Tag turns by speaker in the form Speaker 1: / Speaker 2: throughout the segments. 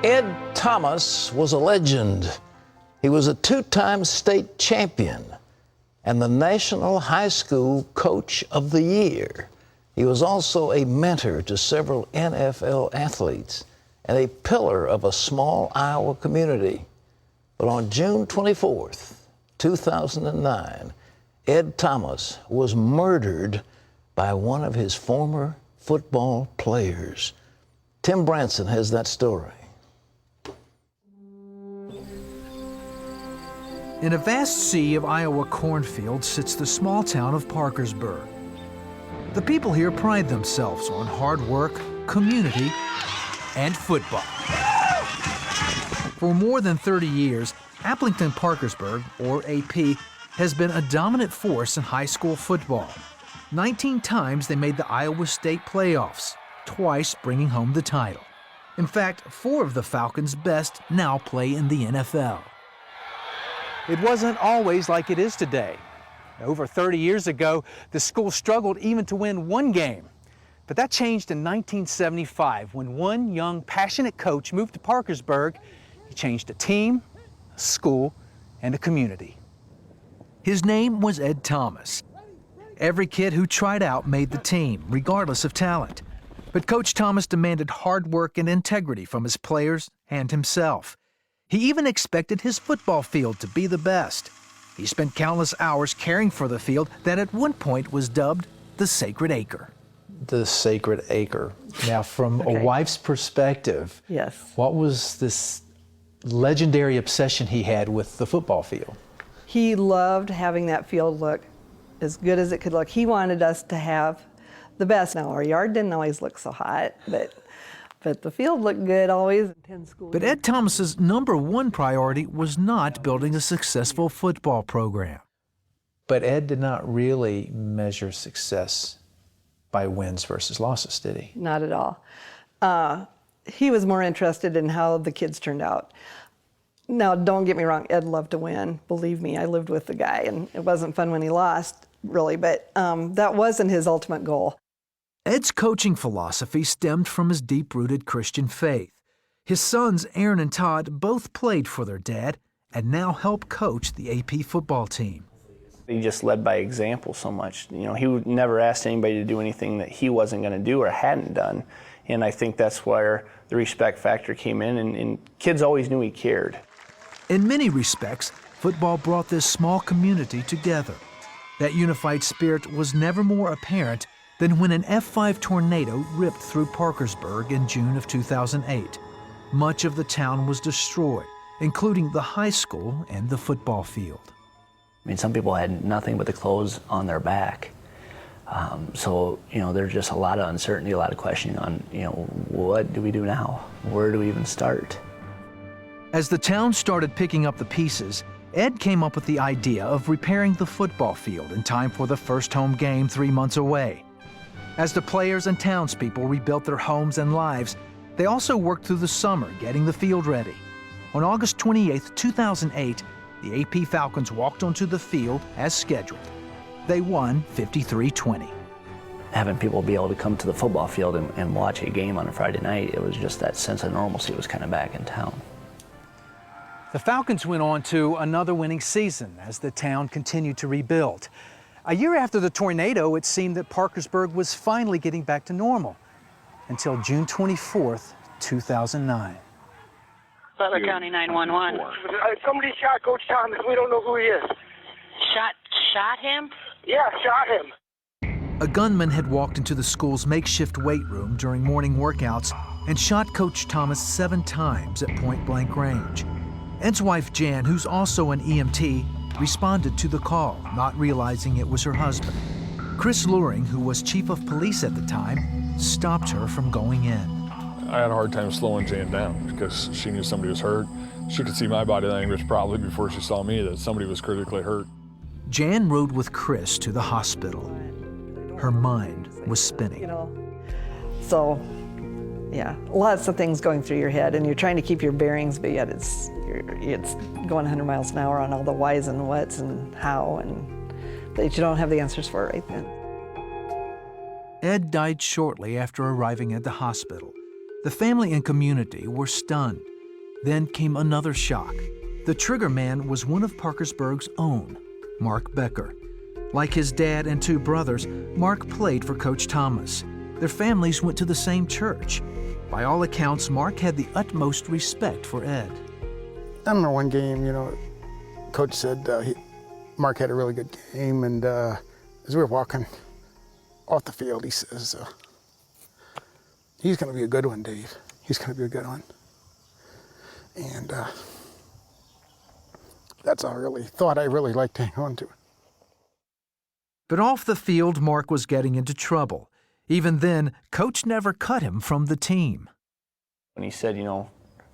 Speaker 1: Ed Thomas was a legend. He was a two-time state champion and the National High School Coach of the Year. He was also a mentor to several NFL athletes and a pillar of a small Iowa community. But on June 24th, 2009, Ed Thomas was murdered by one of his former football players. Tim Branson has that story.
Speaker 2: In a vast sea of Iowa cornfields sits the small town of Parkersburg. The people here pride themselves on hard work, community, and football. For more than 30 years, Applington-Parkersburg, or AP, has been a dominant force in high school football. 19 times they made the Iowa State playoffs, twice bringing home the title. In fact, 4 of the Falcons' best now play in the NFL.
Speaker 3: It wasn't always like it is today. Over 30 years ago, the school struggled even to win one game. But that changed in 1975 when one young, passionate coach moved to Parkersburg. He changed a team, a school, and a community.
Speaker 2: His name was Ed Thomas. Every kid who tried out made the team, regardless of talent. But Coach Thomas demanded hard work and integrity from his players and himself. He even expected his football field to be the best. He spent countless hours caring for the field that at one point was dubbed the Sacred Acre.
Speaker 4: The Sacred Acre. Now, from a wife's perspective,
Speaker 5: yes,
Speaker 4: what was this legendary obsession he had with the football field?
Speaker 5: He loved having that field look as good as it could look. He wanted us to have the best. Now, our yard didn't always look so hot, but the field looked good always.
Speaker 2: But Ed Thomas's #1 priority was not building a successful football program.
Speaker 4: But Ed did not really measure success by wins versus losses, did he?
Speaker 5: Not at all. He was more interested in how the kids turned out. Now, don't get me wrong, Ed loved to win. Believe me, I lived with the guy, and it wasn't fun when he lost, really, but that wasn't his ultimate goal.
Speaker 2: Ed's coaching philosophy stemmed from his deep-rooted Christian faith. His sons, Aaron and Todd, both played for their dad and now help coach the AP football team.
Speaker 6: He just led by example so much. You know, he would never ask anybody to do anything that he wasn't going to do or hadn't done. And I think that's where the respect factor came in, and kids always knew he cared.
Speaker 2: In many respects, football brought this small community together. That unified spirit was never more apparent than when an F5 tornado ripped through Parkersburg in June of 2008. Much of the town was destroyed, including the high school and the football field.
Speaker 7: I mean, some people had nothing but the clothes on their back. So, you know, there's just a lot of uncertainty, a lot of questioning on, you know, what do we do now? Where do we even start?
Speaker 2: As the town started picking up the pieces, Ed came up with the idea of repairing the football field in time for the first home game 3 months away. As the players and townspeople rebuilt their homes and lives, they also worked through the summer getting the field ready. On August 28, 2008, the AP Falcons walked onto the field as scheduled. They won 53-20.
Speaker 7: Having people be able to come to the football field and watch a game on a Friday night, it was just that sense of normalcy was kind of back in town.
Speaker 3: The Falcons went on to another winning season as the town continued to rebuild. A year after the tornado, it seemed that Parkersburg was finally getting back to normal, until June 24th, 2009.
Speaker 8: Butler County 911.
Speaker 9: Somebody shot Coach Thomas. We don't know who he is.
Speaker 8: Shot him?
Speaker 9: Yeah, shot him.
Speaker 2: A gunman had walked into the school's makeshift weight room during morning workouts and shot Coach Thomas 7 times at point-blank range. Ed's wife, Jan, who's also an EMT, responded to the call, not realizing it was her husband. Chris Luring, who was chief of police at the time, stopped her from going in.
Speaker 10: I had a hard time slowing Jan down because she knew somebody was hurt. She could see my body language probably before she saw me that somebody was critically hurt.
Speaker 2: Jan rode with Chris to the hospital. Her mind was spinning.
Speaker 5: You know, so, yeah, lots of things going through your head, and you're trying to keep your bearings, but yet it's going 100 miles an hour on all the whys and whats and how, and that you don't have the answers for right then.
Speaker 2: Ed died shortly after arriving at the hospital. The family and community were stunned. Then came another shock. The trigger man was one of Parkersburg's own, Mark Becker. Like his dad and two brothers, Mark played for Coach Thomas. Their families went to the same church. By all accounts, Mark had the utmost respect for Ed.
Speaker 11: I remember one game, Coach said Mark had a really good game, and as we were walking off the field, he says, he's going to be a good one, Dave. He's going to be a good one. And that's all I really thought I really liked to hang on to.
Speaker 2: But off the field, Mark was getting into trouble. Even then, Coach never cut him from the team.
Speaker 6: When he said,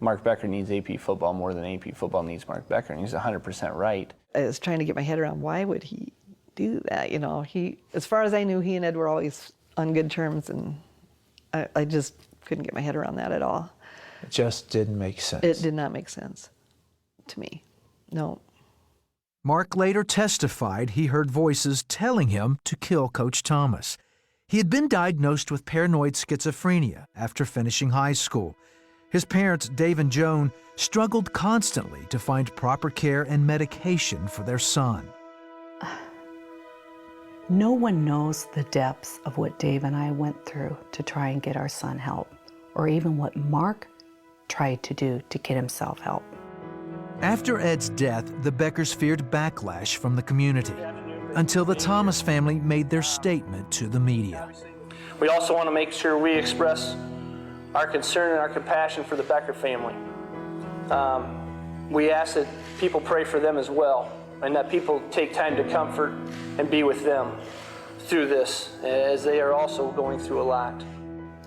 Speaker 6: Mark Becker needs AP football more than AP football needs Mark Becker, and he's 100% right.
Speaker 5: I was trying to get my head around why would he do that. As far as I knew, he and Ed were always on good terms, and I just couldn't get my head around that at all.
Speaker 4: It just didn't make sense.
Speaker 5: It did not make sense to me. No.
Speaker 2: Mark later testified he heard voices telling him to kill Coach Thomas. He had been diagnosed with paranoid schizophrenia after finishing high school. His parents, Dave and Joan, struggled constantly to find proper care and medication for their son.
Speaker 12: No one knows the depths of what Dave and I went through to try and get our son help, or even what Mark tried to do to get himself help.
Speaker 2: After Ed's death, the Beckers feared backlash from the community until the Thomas family made their statement to the media.
Speaker 6: We also want to make sure we express our concern and our compassion for the Becker family. We ask that people pray for them as well, and that people take time to comfort and be with them through this, as they are also going through a lot.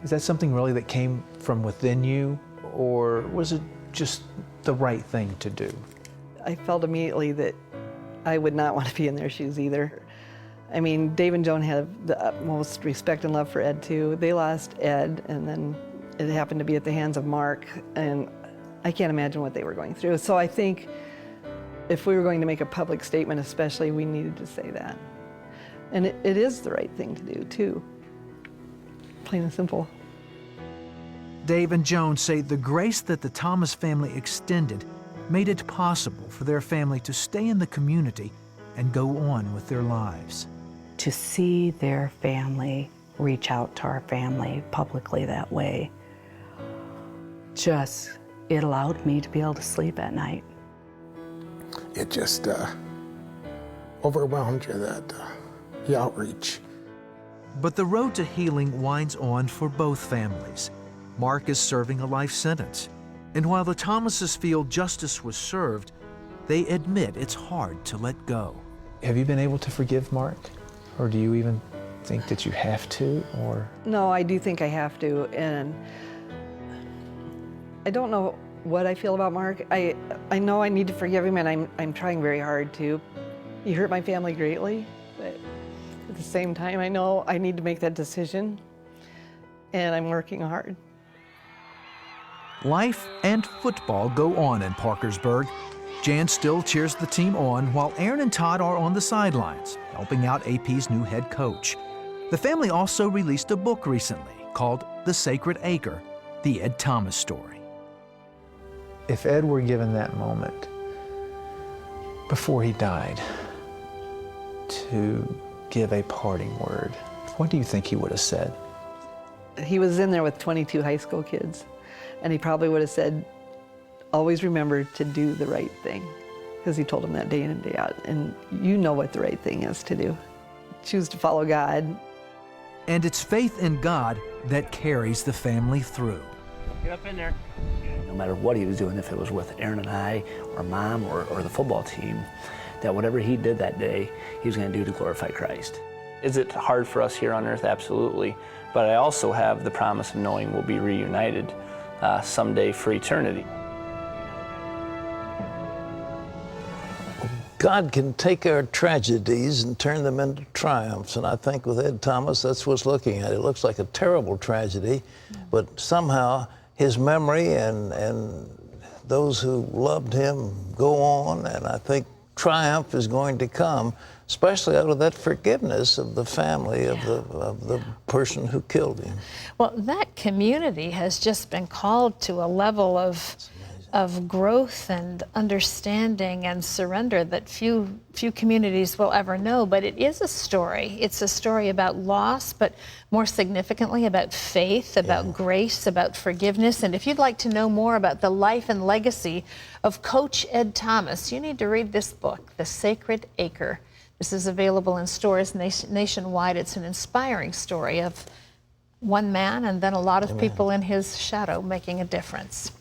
Speaker 4: Is that something really that came from within you, or was it just the right thing to do?
Speaker 5: I felt immediately that I would not want to be in their shoes either. I mean, Dave and Joan had the utmost respect and love for Ed too. They lost Ed, and then it happened to be at the hands of Mark, and I can't imagine what they were going through. So I think if we were going to make a public statement especially, we needed to say that. And it is the right thing to do too. Plain and simple.
Speaker 2: Dave and Joan say the grace that the Thomas family extended made it possible for their family to stay in the community and go on with their lives.
Speaker 12: To see their family reach out to our family publicly that way, it allowed me to be able to sleep at night.
Speaker 11: It just overwhelmed you, the outreach.
Speaker 2: But the road to healing winds on for both families. Mark is serving a life sentence. And while the Thomases feel justice was served, they admit it's hard to let go.
Speaker 4: Have you been able to forgive Mark? Or do you even think that you have to, or?
Speaker 5: No, I do think I have to, and I don't know what I feel about Mark. I know I need to forgive him, and I'm trying very hard to. He hurt my family greatly, but at the same time, I know I need to make that decision, and I'm working hard.
Speaker 2: Life and football go on in Parkersburg. Jan still cheers the team on while Aaron and Todd are on the sidelines, helping out AP's new head coach. The family also released a book recently called The Sacred Acre, the Ed Thomas story.
Speaker 4: If Ed were given that moment before he died to give a parting word, what do you think he would have said?
Speaker 5: He was in there with 22 high school kids, and he probably would have said, always remember to do the right thing, because he told them that day in and day out, and you know what the right thing is to do. Choose to follow God.
Speaker 2: And it's faith in God that carries the family through.
Speaker 6: Get up in there.
Speaker 7: No matter what he was doing, if it was with Aaron and I, or Mom, or the football team, that whatever he did that day, he was going to do to glorify Christ.
Speaker 6: Is it hard for us here on earth? Absolutely. But I also have the promise of knowing we'll be reunited someday for eternity.
Speaker 1: God can take our tragedies and turn them into triumphs. And I think with Ed Thomas, that's what's looking at. It looks like a terrible tragedy, but somehow his memory and those who loved him go on, and I think triumph is going to come especially out of that forgiveness of the family of the person who killed him.
Speaker 13: Well, that community has just been called to a level of growth and understanding and surrender that few communities will ever know. But it is a story. It's a story about loss, but more significantly about faith, about grace, about forgiveness. And if you'd like to know more about the life and legacy of Coach Ed Thomas, you need to read this book, The Sacred Acre. This is available in stores nationwide. It's an inspiring story of one man and then a lot of people in his shadow making a difference.